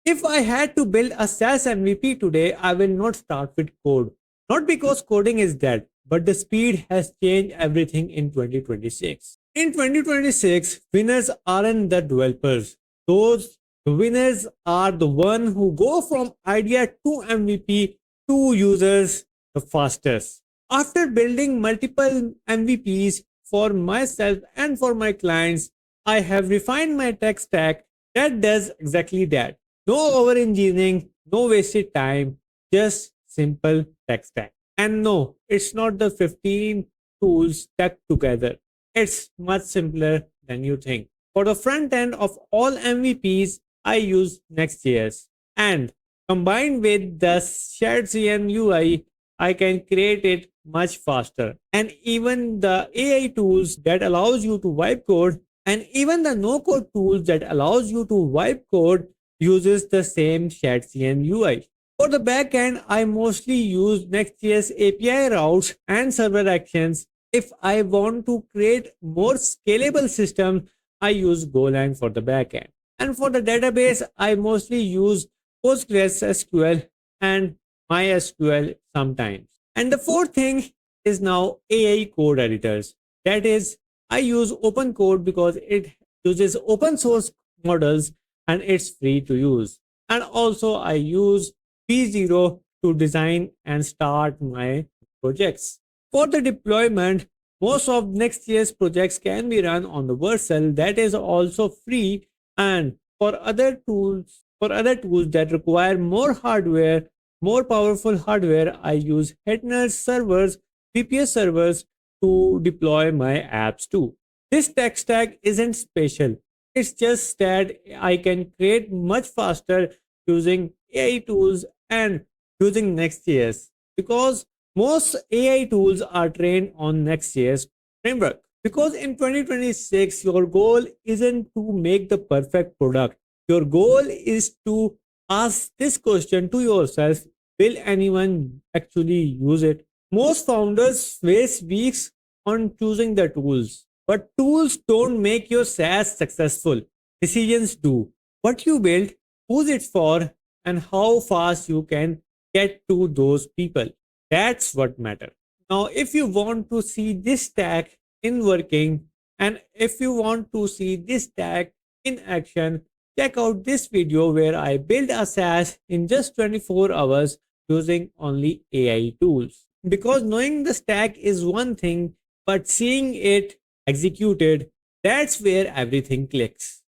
If I had to build a SaaS MVP today, I will not start with code. Not because coding is dead, but the speed has changed everything in 2026. In 2026, winners aren't the developers. Those winners are the one who go from idea to MVP to users the fastest. After building multiple MVPs for myself and for my clients, I have refined my tech stack that does exactly that. No over engineering, no wasted time, just simple tech stack. And no, it's not the 15 tools stuck together. It's much simpler than you think. For the front end of all MVPs, I use Next.js. And combined with the shared CN UI, I can create it much faster. And even the AI tools that allows you to wipe code and even the no code tools that allows you to wipe code uses the same shared CN UI. For the backend, I mostly use Next.js API routes and server actions. If I want to create more scalable system, I use Golang for the backend. And for the database, I mostly use PostgreSQL and MySQL sometimes. And the fourth thing is now AI code editors. That is, I use open code because it uses open source models and it's free to use. And also I use P0 to design and start my projects. For the deployment, most of Next.js projects can be run on the Vercel that is also free, and for other tools that require more hardware, more powerful hardware, I use Headner servers, VPS servers to deploy my apps too. This tech stack isn't special. It's just that I can create much faster using AI tools and using Next.js because most AI tools are trained on Next.js framework. Because in 2026, your goal isn't to make the perfect product. Your goal is to ask this question to yourself: will anyone actually use it? Most founders waste weeks on choosing the tools, but tools don't make your SaaS successful. Decisions do. What you build, who's it for, and how fast you can get to those people. That's what matters. Now, if you want to see this stack in working and if you want to see this stack in action, check out this video where I built a SaaS in just 24 hours using only AI tools. Because knowing the stack is one thing, but seeing it executed, that's where everything clicks.